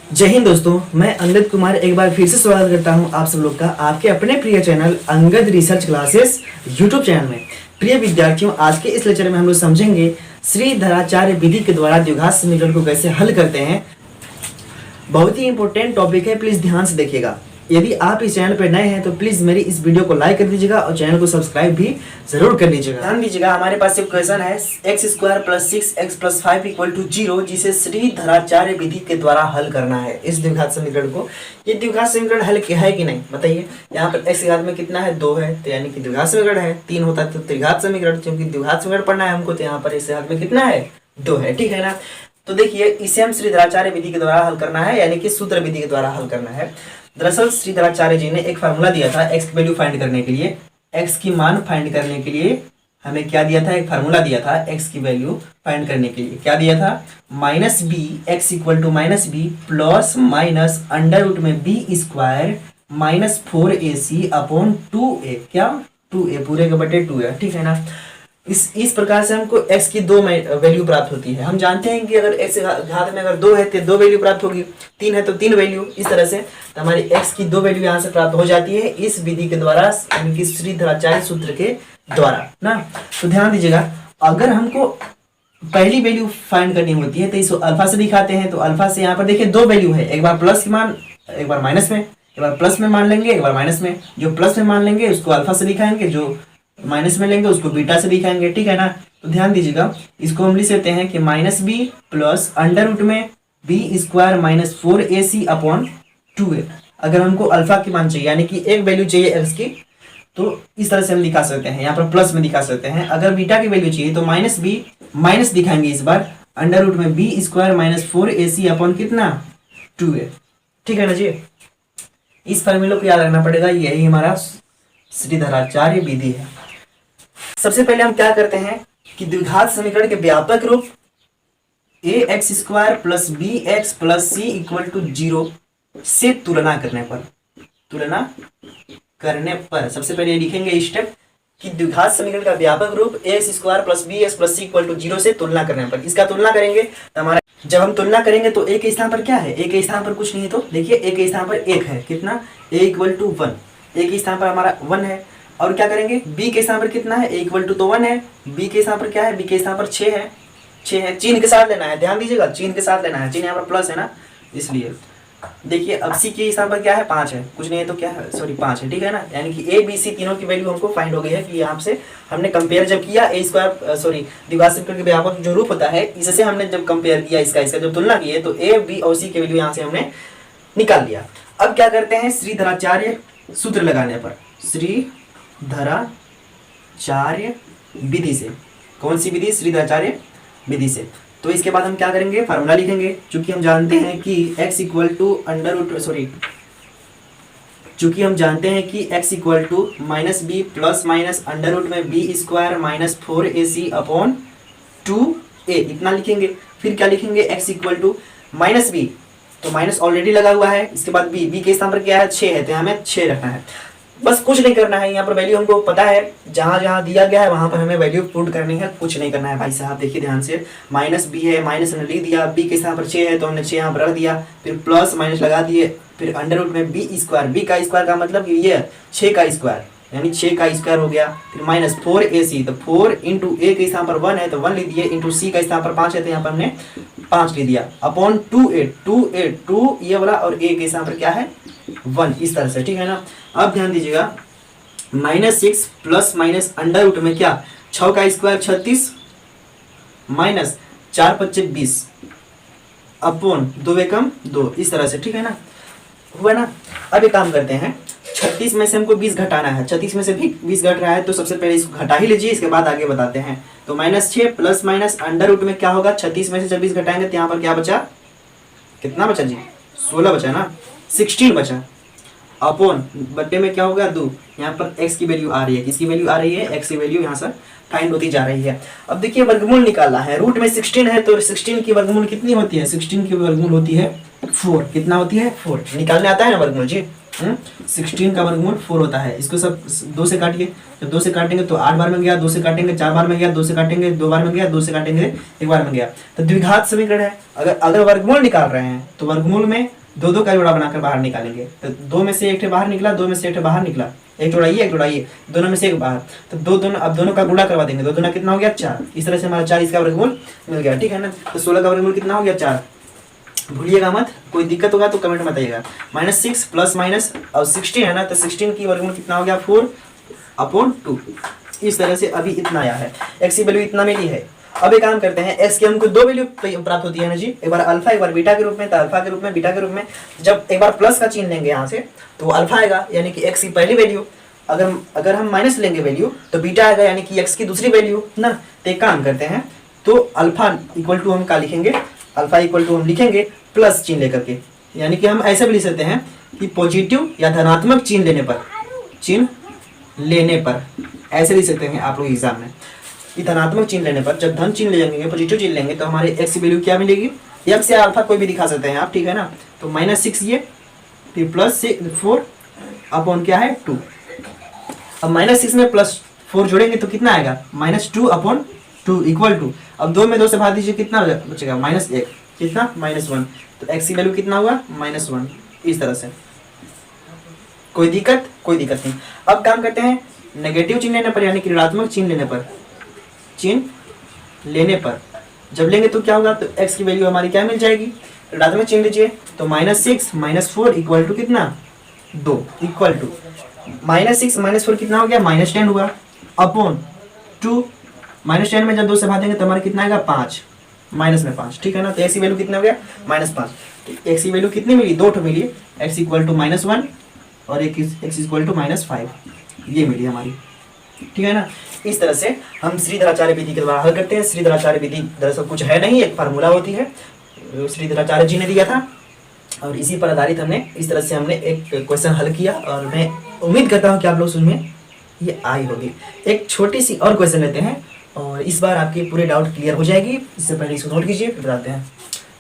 जय हिंद दोस्तों, मैं अंगद कुमार एक बार फिर से स्वागत करता हूं आप सब लोग का आपके अपने प्रिय channel Angad research classes YouTube channel में। प्रिय विद्यार्थियों, आज के इस लेक्चर में हम लोग समझेंगे श्रीधराचार्य विधि के द्वारा द्विघात समीकरण को कैसे हल करते हैं। बहुत ही इंपॉर्टेंट टॉपिक है, प्लीज ध्यान से देखिएगा। यदि आप इस चैनल पर नए हैं तो प्लीज मेरी इस वीडियो को लाइक कर दीजिएगा और चैनल को सब्सक्राइब भी जरूर कर लीजिएगा। ध्यान दीजिएगा, हमारे पास एक क्वेश्चन है x² + 6x + 5 = 0, जिसे श्रीधराचार्य विधि के द्वारा हल करना है इस द्विघात समीकरण को। ये द्विघात समीकरण हल है कि नहीं बताइए। यहाँ पर x घात में कितना है, 2 है, तो यानी कि द्विघात समीकरण है। 3 होता है तो त्रिघात समीकरण, क्योंकि द्विघात समीकरण पढ़ना है हमको, तो यहाँ पर x घात में कितना है, 2 है। ठीक है ना। तो देखिए, इसे हम श्रीधराचार्य विधि के द्वारा हल करना है, यानी कि सूत्र विधि के द्वारा हल करना है। दरअसल श्रीधराचार्य जी ने एक फार्मूला दिया था एक्स की वैल्यू फाइंड करने के लिए। एक्स की मान फाइंड करने के लिए हमें क्या दिया था, एक फार्मूला दिया था एक्स की वैल्यू फाइंड करने के लिए। क्या दिया था, -b x = -b plus minus under root में b² - 4ac/2a। क्या 2a पूरे के बटे 2 है। ठीक है ना। इस प्रकार से हमको x की 2 वैल्यू प्राप्त होती है। हम जानते हैं कि अगर x घात में अगर 2 है तो 2 वैल्यू प्राप्त होगी, 3 है तो 3 वैल्यू। इस तरह से तो हमारी x की 2 वैल्यू यहाँ से प्राप्त हो जाती है इस विधि के द्वारा, यानी कि श्रीधराचार्य सूत्र के द्वारा ना। तो ध्यान दीजिएगा, अगर हमको पहली वैल्यू फाइंड करनी होती है तो इसको अल्फा से दिखाते हैं। तो अल्फा से यहाँ पर देखिए 2 वैल्यू है, एक बार प्लस की मान, एक बार माइनस में। एक बार प्लस में मान लेंगे, एक बार माइनस में। जो प्लस में मान लेंगे उसको अल्फा से दिखाएंगे, जो माइनस में लेंगे उसको बीटा से दिखाएंगे। ठीक है ना। तो ध्यान दीजिएगा, इसको हम लिख सकते हैं कि -b प्लस अंडर रूट में b² - 4ac/2a। अगर हमको अल्फा की मान चाहिए, यानी कि एक वैल्यू चाहिए एक्स की, तो इस तरह से हम दिखा सकते हैं, यहाँ पर प्लस में दिखा सकते हैं। अगर बीटा की वैल्यू चाहिए तो -b माइनस दिखाएंगे इस बार, अंडर रूट में b² - 4ac/ कितना 2a। ठीक है ना जी। इस फार्मूले को याद रखना पड़ेगा, यही हमारा श्रीधराचार्य विधि है। सबसे पहले हम क्या करते हैं कि द्विघात समीकरण के व्यापक रूप ax² + bx + c = 0 से तुलना करने पर सबसे पहले लिखेंगे स्टेप कि द्विघात समीकरण का व्यापक रूप ax² + bx + c = 0 से तुलना करने पर। इसका तुलना करेंगे तो हमारा, जब हम तुलना करेंगे तो a के स्थान पर क्या है, a के स्थान पर कुछ नहीं है। तो देखिए a के स्थान पर 1 है, कितना, a = 1। a के स्थान पर हमारा 1 है। और क्या करेंगे, b के स्थान पर कितना है, a = तो 1 है। b के स्थान पर क्या है, b के स्थान पर 6 है, 6 है। चिन्ह के साथ लेना है, ध्यान दीजिएगा, चिन्ह के साथ लेना है। चिन्ह यहाँ पर प्लस है ना, इसलिए। देखिए अब c के स्थान पर क्या है, 5 है, कुछ नहीं है तो क्या है, सॉरी 5 है। ठीक है ना। यानी कि a b c तीनों की वैल्यू हमको फाइंड हो गई है कि यहाँ से हमने कंपेयर जब किया द्विघात समीकरण के व्यापक जो रूप होता है, इससे हमने जब कंपेयर किया, इसका जब तुलना की है, तो a b और c की वैल्यू यहाँ से हमने निकाल लिया। अब क्या करते हैं, श्रीधराचार्य सूत्र लगाने पर, श्रीधराचार्य विधि से। कौन सी विधि, श्रीधराचार्य विधि से। तो इसके बाद हम क्या करेंगे, फार्मूला लिखेंगे। चूंकि हम जानते हैं कि x -b plus minus under root में b² - 4ac/2a, इतना लिखेंगे। फिर क्या लिखेंगे, x = -b, तो माइनस ऑलरेडी लगा हुआ है। इसके बाद b के स्थान पर क्या है, 6 है, तो हमें 6 रखना है। बस कुछ नहीं करना है, यहाँ पर वैल्यू हमको पता है, जहां जहां दिया गया है वहां पर हमें वैल्यू पुट करनी है, कुछ नहीं करना है भाई साहब। देखिए ध्यान से, -b है, माइनस हमने लिख दिया, b के स्थान पर 6 है तो हमने 6 यहाँ पर रख दिया, फिर प्लस माइनस लगा दिए, फिर अंडर रूट में b² b का स्क्वायर का मतलब ये 6 का स्क्वायर, यानी 6 का स्क्वायर हो गया। फिर -4ac, तो 4 × a के स्थान पर 1 है तो 1 लिख दिए, इंटू c का स्थान पर 5 है तो यहाँ पर हमने 5 लिख दिया, अपॉन 2 ये वाला, और a के स्थान पर क्या है, 1, इस तरह से। ठीक है ना। अब ध्यान दीजिएगा, -6 प्लस माइनस अंडर रूट में क्या, 6 का स्क्वायर 36 माइनस 4 × 5 = 20 अपॉन 2 एकम 2, इस तरह से। ठीक है ना, हुआ ना। अब एक काम करते हैं, 36 में से हमको 20 घटाना है, 36 में से भी 20 घट रहा है, तो सबसे पहले इसको घटा ही लीजिए, इसके बाद आगे बताते हैं। तो -6 प्लस माइनस अंडर रूट में क्या होगा, 36 में से जब 20 घटाएंगे तो यहाँ पर क्या बचा, कितना बचा जी, 16 बचा ना, 16 बचा, अपॉन बट्टे में क्या होगा, 2। यहाँ पर x की वैल्यू आ रही है, किसकी वैल्यू आ रही है, x की वैल्यू यहाँ से फाइंड होती जा रही है। अब देखिए वर्गमूल निकालना है, रूट में 16 है तो 16 की वर्गमूल कितनी होती है, 16 की वर्गमूल होती है 4। कितना होती है, 4। निकालने आता है ना वर्गमूल जी, 16 का वर्गमूल 4 होता है। इसको सब 2 से काटिए, जब 2 से काटेंगे तो 8 बार में गया, 2 से काटेंगे 4 बार में गया, 2 से काटेंगे 2 बार में गया, 2 से काटेंगे 1 बार में गया। तो द्विघात समीकरण है। अगर वर्गमूल निकाल रहे हैं तो वर्गमूल में 2 का जोड़ा बनाकर बाहर निकालेंगे। तो 2 में से एक ठे बाहर निकला, 2 में से एक ठे बाहर निकला, एक जोड़ाइए एक जोड़ाइए, दोनों में से एक बाहर, तो अब दोनों का गुणा करवा देंगे। 2 दूना कितना हो गया 4। इस तरह से हमारा 4 इसका वर्गमूल मिल गया, ठीक है ना। तो 16 का वर्गमूल कितना हो गया 4। भूलिएगा मत, कोई दिक्कत होगा तो कमेंट में बताइएगा। -6 प्लस माइनस और 16 है ना, तो 16 की वर्गमूल कितना हो गया 4/2। इस तरह से अभी इतना आया है, x की वैल्यू इतना मिली है। अब एक काम करते हैं, x की हमको 2 वैल्यू प्राप्त होती है ना जी, एक बार अल्फा एक बार बीटा के रूप में, तो अल्फा के रूप में बीटा के रूप में। जब एक बार प्लस का चिन्ह लेंगे यहाँ से तो अल्फा आएगा, यानी कि x की पहली वैल्यू। अगर हम माइनस लेंगे वैल्यू तो बीटा आएगा, यानी कि x की दूसरी वैल्यू ना। तो एक काम करते हैं, तो अल्फा इक्वल टू हम क्या लिखेंगे, अल्फा इक्वल टू हम लिखेंगे प्लस चिन्ह लेकर के, यानी कि हम ऐसे भी लिख सकते हैं कि पॉजिटिव या धनात्मक चिन्ह लेने पर ऐसे लिख सकते हैं आप लोग एग्जाम में कि धनात्मक चिन्ह लेने पर, जब धन चिन्ह लेंगे पॉजिटिव चिन्ह लेंगे तो हमारे x की वैल्यू क्या मिलेगी, x या अल्फा कोई भी दिखा सकते हैं आप, ठीक है ना। तो -6 ये, फिर प्लस 4 अपॉन क्या है 2। अब -6 में +4 जोड़ेंगे तो कितना आएगा -2/2 इक्वल टू, अब 2 में 2 से भाग दीजिए कितना बचेगा -1, कितना -1। तो x की वैल्यू कितना हुआ -1। इस तरह से कोई दिक्कत नहीं। अब काम करते हैं, नेगेटिव चिन्ह लेने पर यानी कि ऋणात्मक चिन्ह लेने पर जब लेंगे तो क्या होगा, तो x की वैल्यू हमारी क्या मिल जाएगी, ऋणात्मक चिन्ह लीजिए तो -6 -4 इक्वल टू कितना 2 इक्वल टू -6 -4 कितना हो गया -10 हुआ अपॉन 2। -10 में जब 2 से भागेंगे तो हमारा कितना आएगा 5, माइनस में 5, ठीक है ना। तो x की वैल्यू कितना हो गया -5। तो x की वैल्यू कितनी मिली, 2 मिली, x इक्वल टू -1 और x इक्वल टू -5, ये मिली हमारी, ठीक है ना। इस तरह से हम श्रीधराचार्य विधि के द्वारा हल करते हैं। श्रीधराचार्य विधि दरअसल कुछ है नहीं, एक फार्मूला होती है, श्रीधराचार्य जी ने दिया था और इसी पर आधारित हमने इस तरह से हमने एक क्वेश्चन हल किया और मैं उम्मीद करता हूँ कि आप लोग सुनने ये आई होगी। एक छोटी सी और क्वेश्चन लेते हैं और इस बार आपके पूरे डाउट क्लियर हो जाएगी। इससे पहले इसको नोट कीजिए, फिर बताते हैं।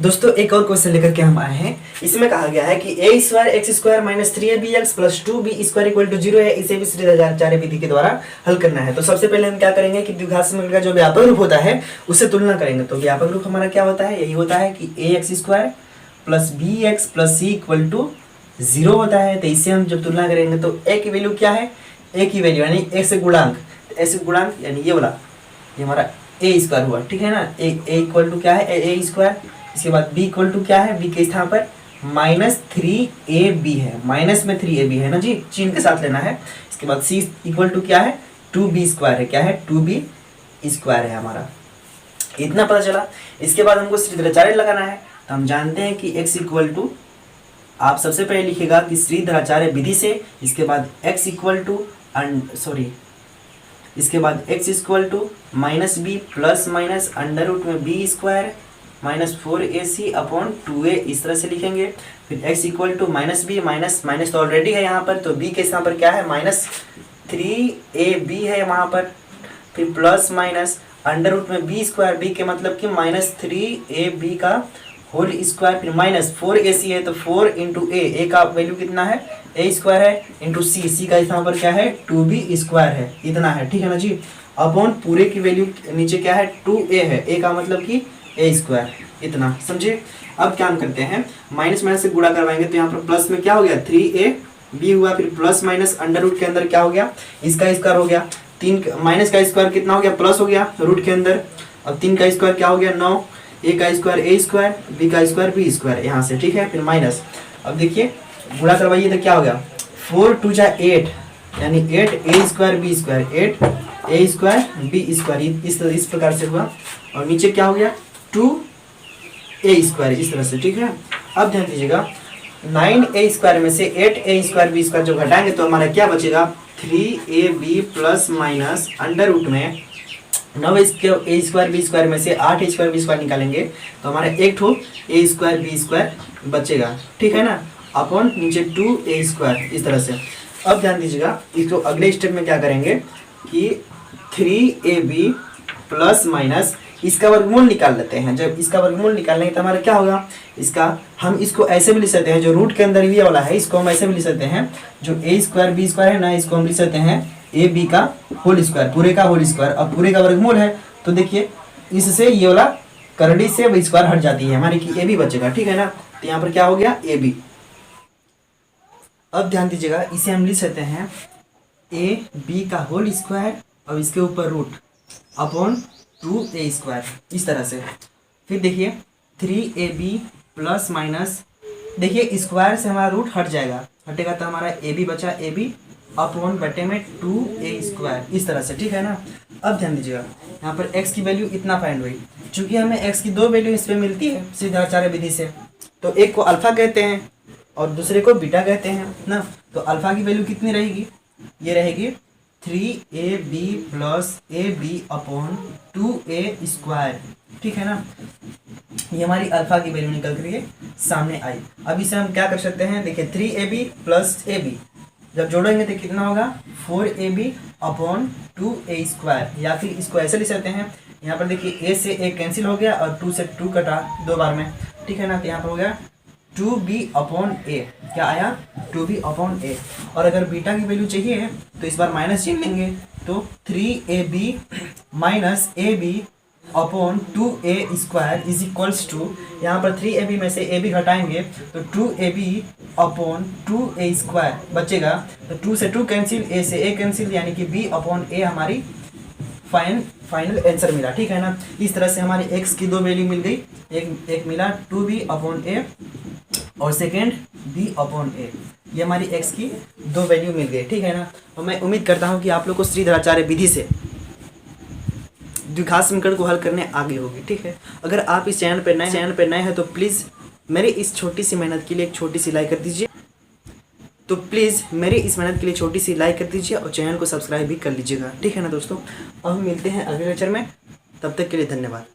दोस्तों एक और क्वेश्चन लेकर के हम आए हैं। इसमें कहा गया है कि a² x² - 3abx + 2b² = 0 है। इसे भी श्रीधराचार्य विधि के द्वारा हल करना है। तो सबसे पहले हम क्या करेंगे कि द्विघात समीकरण का जो व्यापक रूप होता है उससे तुलना करेंगे। तो व्यापक रूप हमारा क्या होता है, यही होता है कि ax² + bx + c = 0 होता है। तो इससे हम जब तुलना करेंगे तो a की वैल्यू क्या है, a की वैल्यू यानी a से गुणांक, यानी ये वाला, ये हमारा a² हुआ, ठीक है ना। a इक्वल टू क्या है a², इसके बाद b इक्वल टू क्या है, b के स्थान पर -3ab है, माइनस में 3ab है ना जी, चिन्ह के साथ लेना है। इसके बाद c इक्वल टू क्या है 2b² है, क्या है 2b² है हमारा, इतना पता चला। इसके बाद हमको श्रीधराचार्य लगाना है। तो हम जानते हैं कि x इक्वल टू, आप सबसे पहले लिखेगा कि श्रीधराचार्य विधि से, इसके बाद x इक्वल टू इसके बाद x equal to -b plus minus √ में b² -4ac अपॉन 2a, इस तरह से लिखेंगे। फिर x equal to -b, minus तो ऑलरेडी है यहाँ पर, तो b के स्थान पर क्या है -3ab है वहाँ पर, फिर प्लस माइनस √ में b², b के मतलब कि -3ab का होल स्क्वायर, फिर -4ac है तो 4 × a का वैल्यू कितना है a² है, इंटू c का स्थान पर क्या है 2b² है, इतना है, ठीक है ना जी। अपॉन पूरे की वैल्यू नीचे क्या है 2a है, a का मतलब कि a², इतना समझे। अब क्या हम करते हैं, माइनस से गुणा करवाएंगे तो यहाँ पर प्लस में क्या हो गया 3ab हुआ, फिर प्लस माइनस √ के अंदर क्या हो गया, इसका स्क्वायर हो गया, 3 माइनस का स्क्वायर कितना हो गया प्लस हो गया रूट के अंदर, अब 3 का स्क्वायर क्या हो गया 9, a का स्क्वायर a², b का स्क्वायर b², यहाँ से, ठीक है। फिर माइनस, अब देखिए गुणा करवाइए तो क्या हो गया 4 × 2 = 8, यानी 8a² b², 8a² b², इस प्रकार से हुआ। और नीचे क्या हो गया 2a², इस तरह से, ठीक है। अब ध्यान दीजिएगा 9a² में से 8a² b² जो घटाएंगे तो हमारा क्या बचेगा 3ab प्लस माइनस √ में 9a² b² में से 8a² b² निकालेंगे तो हमारा एक ठो a² b² बचेगा, ठीक है ना, अपॉन नीचे 2a², इस तरह से। अब ध्यान दीजिएगा इसको अगले स्टेप में क्या करेंगे कि 3ab प्लस माइनस इसका वर्गमूल निकाल लेते हैं। जब इसका वर्गमूल निकालेंगे तो हमारा क्या होगा, इसका हम इसको ऐसे भी लिख सकते हैं, जो रूट के अंदर ये वाला है इसको हम ऐसे भी लिख सकते हैं, जो ए स्क्वायर बी स्क्वायर है ना, इसको हम लिख सकते हैं ए बी का होल स्क्वायर, पूरे का होल स्क्वायर। अब पूरे का वर्गमूल है तो देखिए इससे ये वाला करड़ी से स्क्वायर हट जाती है हमारी, कि ए बी बचेगा, ठीक है ना। तो यहाँ पर क्या हो गया, ए बी। अब ध्यान दीजिएगा, इसे हम लिख सकते हैं ए बी का होल स्क्वायर और इसके ऊपर रूट अपॉन 2a स्क्वायर, इस तरह से। फिर देखिए 3ab प्लस माइनस, देखिए स्क्वायर से हमारा रूट हट जाएगा, हटेगा तो हमारा ए बी बचा, ए बी अपॉन बटे में 2a स्क्वायर, इस तरह से, ठीक है ना। अब ध्यान दीजिएगा, यहाँ पर x की वैल्यू इतना फाइंड हुई। चूंकि हमें x की दो वैल्यू इस पर मिलती है सीधाचार्य विधि से, तो एक को अल्फा कहते हैं और दूसरे को बीटा कहते हैं ना। तो अल्फा की वैल्यू कितनी रहेगी, ये रहेगी 3ab plus A B upon 2a square, ठीक है ना। ये हमारी अल्फा की वैल्यू निकल करके सामने आई। अब इसे हम क्या कर सकते हैं, देखिए 3ab प्लस ए बी जब जोड़ेंगे तो कितना होगा 4ab अपॉन 2a स्क्वायर, या फिर इसको ऐसे लिख सकते हैं, यहाँ पर देखिए a से a कैंसिल हो गया और 2 से 2 कटा दो बार में, ठीक है ना। तो यहाँ पर हो गया 2b अपॉन a, क्या आया 2b अपॉन a। और अगर बीटा की वैल्यू चाहिए तो इस बार माइनस चिन्ह लेंगे, तो 3ab minus A B upon 2a square is equals to, यहाँ पर 3ab में से a b घटाएंगे तो 2ab अपॉन 2a स्क्वायर बचेगा, तो 2 से 2 कैंसिल, a से a कैंसिल, यानी कि b अपॉन a हमारी फाइनल आंसर मिला, ठीक है ना। इस तरह से हमारी x की दो वैल्यू मिल गई, एक मिला 2b अपॉन a और सेकेंड b अपॉन a, ये हमारी x की दो वैल्यू मिल गई, ठीक है ना। और मैं उम्मीद करता हूँ कि आप लोग को श्रीधराचार्य विधि से द्विघात समीकरण को हल करने आगे होगी, ठीक है। अगर आप इस चैनल पर नए हैं तो प्लीज़ मेरी इस छोटी सी मेहनत के लिए एक छोटी सी लाइक कर दीजिए, तो प्लीज़ मेरी इस मेहनत के लिए छोटी सी लाइक कर दीजिए और चैनल को सब्सक्राइब भी कर लीजिएगा, ठीक है ना दोस्तों। अब हम मिलते हैं अगले लेक्चर में, तब तक के लिए धन्यवाद।